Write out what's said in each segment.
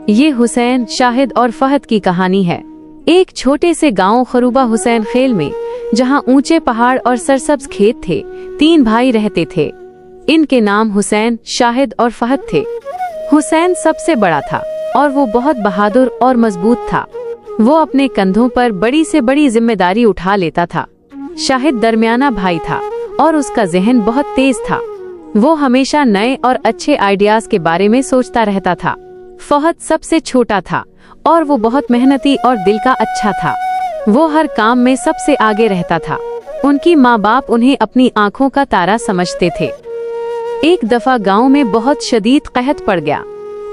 ये हुसैन, शाहिद और फहद की कहानी है। एक छोटे से गांव खरूबा हुसैन खेल में, जहां ऊंचे पहाड़ और सरसब्ज खेत थे, 3 भाई रहते थे। इनके नाम हुसैन, शाहिद और फहद थे। हुसैन सबसे बड़ा था और वो बहुत बहादुर और मजबूत था। वो अपने कंधों पर बड़ी से बड़ी जिम्मेदारी उठा लेता था। शाहिद दरमियाना भाई था और उसका जहन बहुत तेज था। वो हमेशा नए और अच्छे आइडियाज के बारे में सोचता रहता था। फहद सबसे छोटा था और वो बहुत मेहनती और दिल का अच्छा था। वो हर काम में सबसे आगे रहता था। उनकी माँ बाप उन्हें अपनी आंखों का तारा समझते थे। एक दफा गांव में बहुत शदीद कहत पड़ गया।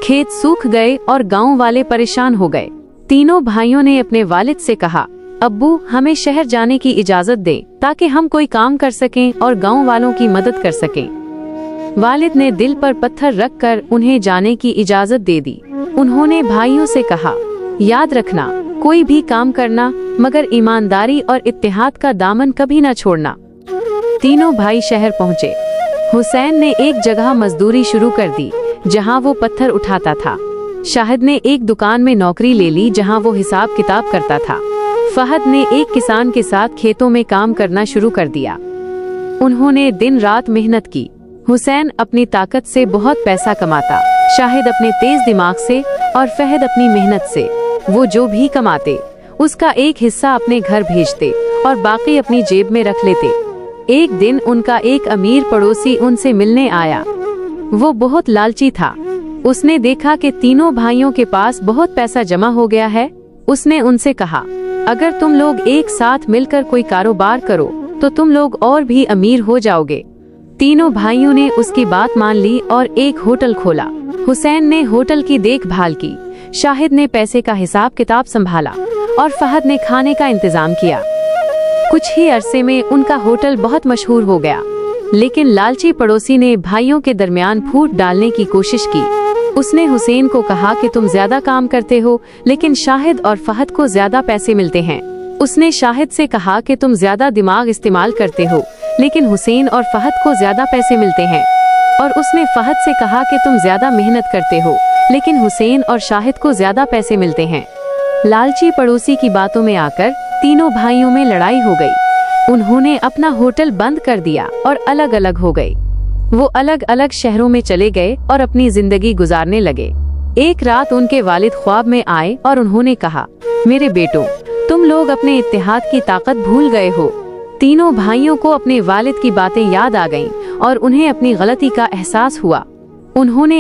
खेत सूख गए और गांव वाले परेशान हो गए। तीनों भाइयों ने अपने वालिद से कहा, अब्बू, हमें शहर जाने की इजाजत दे ताकि हम कोई काम कर सकें और गांव वालों की मदद कर सकें। वालिद ने दिल पर पत्थर रखकर उन्हें जाने की इजाजत दे दी। उन्होंने भाइयों से कहा, याद रखना, कोई भी काम करना मगर ईमानदारी और इत्तेहाद का दामन कभी न छोड़ना। तीनों भाई शहर पहुँचे। हुसैन ने एक जगह मजदूरी शुरू कर दी जहां वो पत्थर उठाता था। शाहिद ने एक दुकान में नौकरी ले ली जहां वो हिसाब किताब करता था। फहद ने एक किसान के साथ खेतों में काम करना शुरू कर दिया। उन्होंने दिन रात मेहनत की। हुसैन अपनी ताकत से बहुत पैसा कमाता, शाहिद अपने तेज दिमाग से और फहद अपनी मेहनत से। वो जो भी कमाते उसका एक हिस्सा अपने घर भेजते और बाकी अपनी जेब में रख लेते। एक दिन उनका एक अमीर पड़ोसी उनसे मिलने आया। वो बहुत लालची था। उसने देखा कि तीनों भाइयों के पास बहुत पैसा जमा हो गया है। उसने उनसे कहा, अगर तुम लोग एक साथ मिलकर कोई कारोबार करो तो तुम लोग और भी अमीर हो जाओगे। तीनों भाइयों ने उसकी बात मान ली और एक होटल खोला। हुसैन ने होटल की देखभाल की, शाहिद ने पैसे का हिसाब किताब संभाला और फहद ने खाने का इंतजाम किया। कुछ ही अरसे में उनका होटल बहुत मशहूर हो गया। लेकिन लालची पड़ोसी ने भाइयों के दरमियान फूट डालने की कोशिश की। उसने हुसैन को कहा कि तुम ज्यादा काम करते हो लेकिन शाहिद और फहद को ज्यादा पैसे मिलते हैं। उसने शाहिद से कहा कि तुम ज्यादा दिमाग इस्तेमाल करते हो लेकिन हुसैन और फहद को ज्यादा पैसे मिलते हैं। और उसने फहद से कहा कि तुम ज्यादा मेहनत करते हो लेकिन हुसैन और शाहिद को ज्यादा पैसे मिलते हैं। लालची पड़ोसी की बातों में आकर तीनों भाइयों में लड़ाई हो गई। उन्होंने अपना होटल बंद कर दिया और अलग अलग हो गए। वो अलग अलग शहरों में चले गए और अपनी जिंदगी गुजारने लगे। एक रात उनके वालिद ख्वाब में आए और उन्होंने कहा, मेरे बेटों, तुम लोग अपने इत्तेहाद की ताकत भूल गए हो। तीनों भाइयों को अपने वालिद की बातें याद आ गईं और उन्हें अपनी गलती का एहसास हुआ। उन्होंने